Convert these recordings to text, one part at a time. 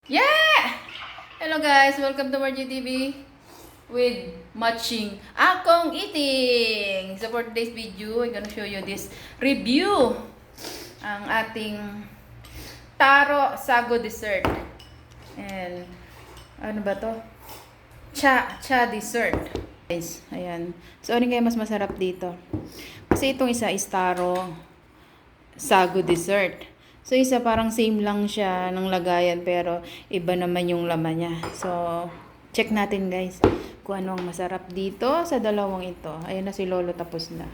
Yeah! Hello guys, welcome to Margie TV with matching akong eating. So for today's video, I'm gonna show you this review ang ating taro sago dessert. And ano ba to? Cha dessert. Guys, ayan. So ano kaya mas masarap dito? Kasi itong isa is taro sago dessert. So, isa parang same lang siya ng lagayan pero iba naman yung laman niya. So, check natin guys kung ano ang masarap dito sa dalawang ito. Ayun na si Lolo, tapos na.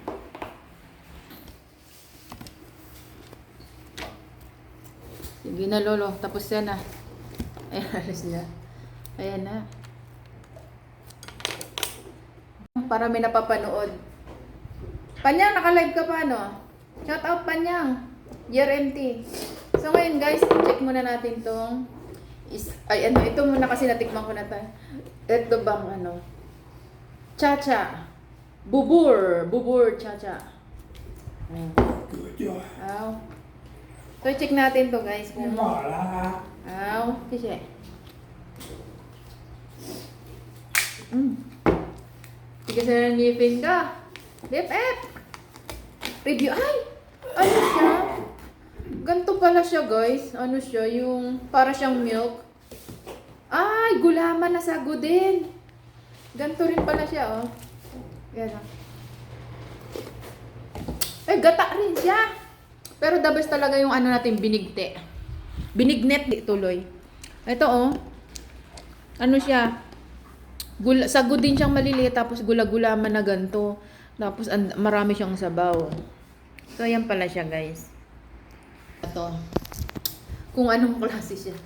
Sige na Lolo, tapos yan na. Ayan, alis na. Ayan na. Para may napapanood. Panyang, naka-live ka pa, no? Shout out, Panyang. Year empty. So ngayon guys, check muna natin tong ito muna kasi natikman ko na to. Ito bang ano? Cha-cha. Bubur cha-cha. Aw. So check natin to guys. Aw, kasi. Sige sa ngipin ka. Bep. Review. Ay! Ano siya? Ganto pala siya guys. Ano siya? Yung para siyang milk. Ay, gulaman na sago din. Ganto rin pala siya, oh. Yan, oh. Eh, gata rin siya. Pero the best talaga yung ano natin, binigte. Binignet tuloy. Ito, oh. Ano siya? Sago din siyang maliliit, tapos gula-gulaman na ganto. Tapos marami siyang sabaw. So, ayan pala siya, guys. Ito. Kung anong klase siya.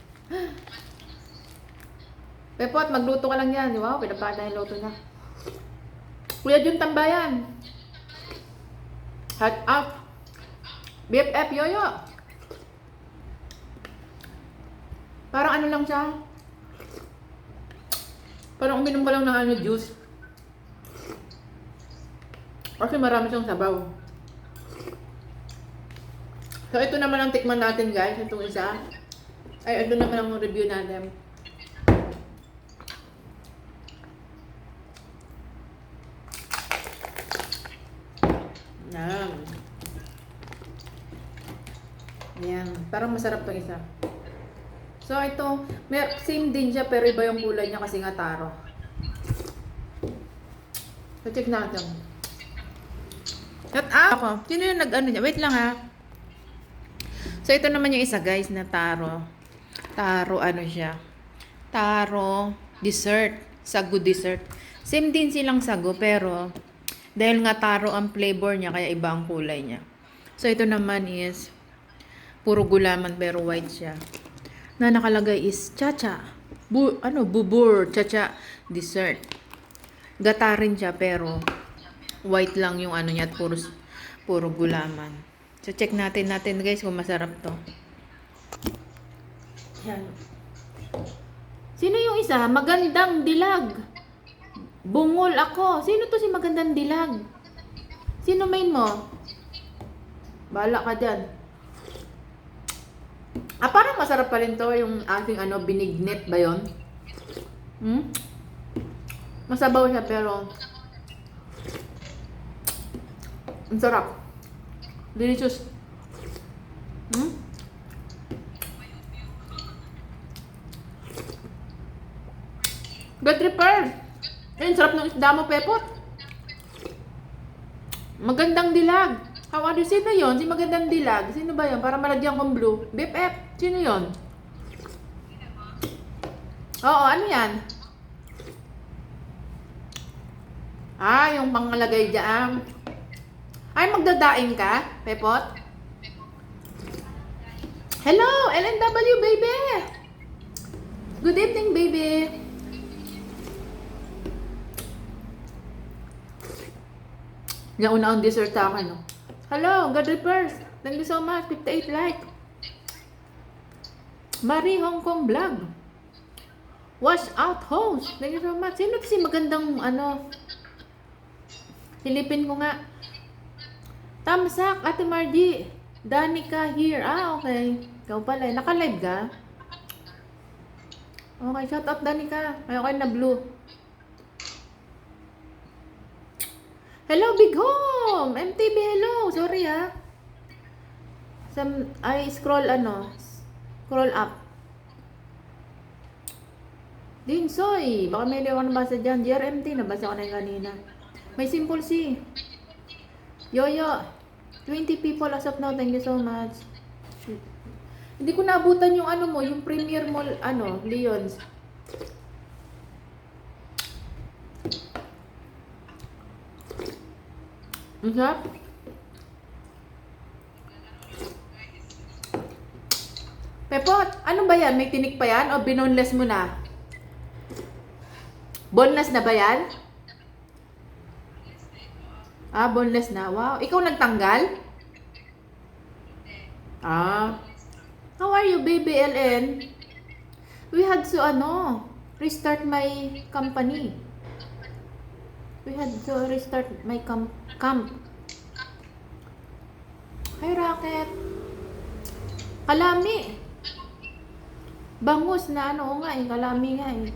Pepot, magluto ka lang yan. Wow, pinapata yung luto na. Kuya Jun Tambayan. Hot up. BFF Yoyo. Parang ano lang siya. Parang uminom ka lang ng ano, juice. Kasi marami siyang sabaw. So, ito naman ang tikman natin, guys. Itong isa. Ay, ito naman ang review natin. Ayan. Parang masarap itong isa. So, ito, same din siya, pero iba yung kulay niya kasi nga taro. So, check natin. At ako, sino yung nag-ano niya? Wait lang ha. So, ito naman yung isa guys na taro. Taro ano siya? Taro dessert. Sago dessert. Same din silang sago pero dahil nga taro ang flavor niya kaya iba ang kulay niya. So, ito naman is puro gulaman pero white siya. Na nakalagay is cha-cha. Bubur cha-cha dessert. Gata rin siya pero white lang yung ano niya at puro gulaman. So, check natin guys kung masarap to. Yan. Sino yung isa? Magandang dilag. Bungol ako. Sino to si Magandang Dilag? Sino main mo? Bahala ka dyan. Parang masarap pa rin to yung ating ano, binignet ba yun? Masabaw siya pero ang sarap. Delicious. Good repair. Ayun, sarap ng isda mo, Pepot. Magandang Dilag. How are you? Sino yun? Si Magandang Dilag. Sino ba yun? Para malagyan kong blue. BFF. Sino yun? Oo, ano yan? Yung pangalagay dyan. Ay, magdadaing ka, Pepot? Hello, LNW, baby! Good evening, baby! Yung una ang dessert sa akin, no? Hello, God Reapers! Thank you so much, 58 like. Marie Hong Kong Vlog. Wash out host. Thank you so much. Sino si Magandang, ano? Silipin ko nga. Tamsak, Ate Margie. Danica here. Okay. Ikaw pala. Naka-live ka? Okay, shout out Danica. Ayaw kayo na blue. Hello, Big Home! MTV, hello! Sorry I scroll scroll up. Dinsoy! Baka may ako nabasa dyan. GRMT, nabasa ko na yung kanina. May Simple C. Yoyo! 20 people as of now. Thank you so much. Hindi ko naabutan yung mo, yung Premier Mall, Leon's. Ang sarap. Pepot, ano ba yan? May tinik pa yan? O binoneless mo na? Boneless na ba yan? Ah, boneless na. Wow. Ikaw nagtanggal? Ah. How are you, baby LN? We had to, restart my company. We had to restart my camp. Hi, Rocket. Kalami. Bangus na kalami nga eh.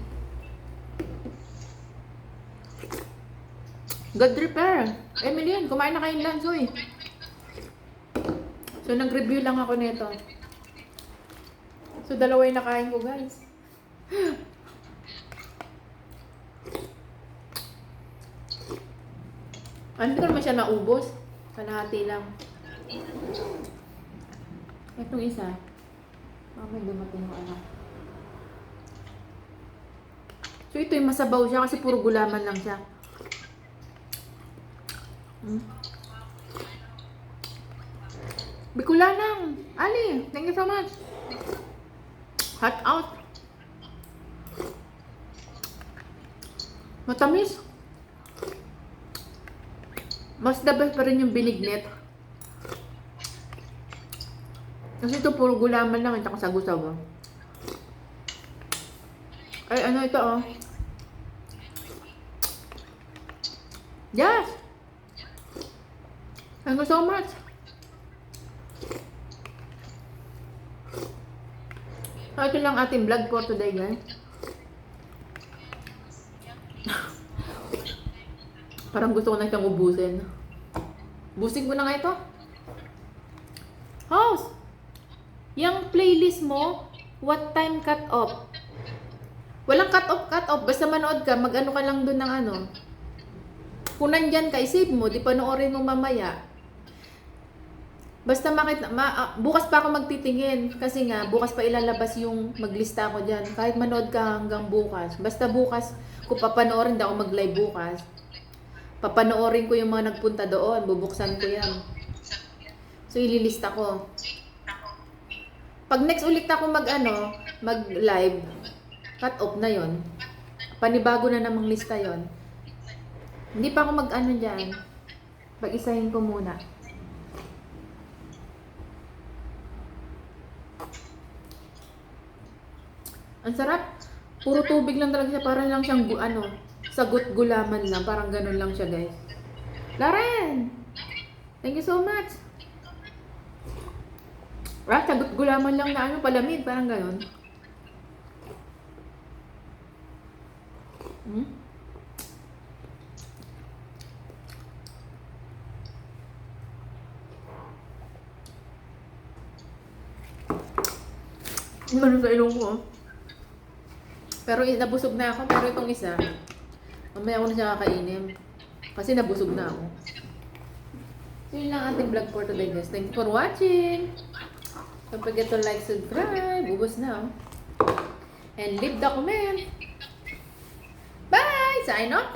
God repair. Emilian, kumain na kayong lunch, uy. So, nag-review lang ako nito. So, dalawa yung nakain ko, guys. Hindi ko naman siya naubos. Kalahati lang. Itong isa. May dumating yung So, ito yung masabaw siya kasi puro gulaman lang siya. Bicolanang! Ali, thank you so much. Hot out. Matamis. Mas the best pa rin yung binignet. Kasi ito puro gulaman lang at saka sago-sago. Ay, ito Yes! Thank you so much. So, ito lang ating vlog for today, guys. Parang gusto ko na itong ubusin. Busin ko na nga ito. House! Yung playlist mo, what time cut off? Walang cut off. Basta manood ka, mag-ano ka lang dun ng Kung nandyan ka, isave mo, di panoorin mo mamaya. Basta bukas pa ako magtitingin. Kasi nga, bukas pa ilalabas yung maglista ko dyan. Kahit manood ka hanggang bukas. Basta bukas, kung papanoorin, di ako mag-live bukas. Papanoorin ko yung mga nagpunta doon. Bubuksan ko yan. So, ililista ko. Pag next ulit ako mag-live, cut off na yon. Panibago na namang lista yon. Hindi pa ako dyan. Pag-isahin ko muna. Ang sarap. Puro tubig lang talaga siya. Parang lang siyang sagot gulaman lang. Parang ganun lang siya, guys. Laren! Thank you so much. Sagot gulaman lang na palamig. Parang ganun. Ano sa ilong ko? Pero nabusog na ako. Pero itong isa, mamaya ako na siya kakainin. Kasi nabusog na ako. So yun lang ating vlog for today, guys. Thank you for watching. Don't forget to like, subscribe. Ubus na. And leave the comment. Bye! Sign off!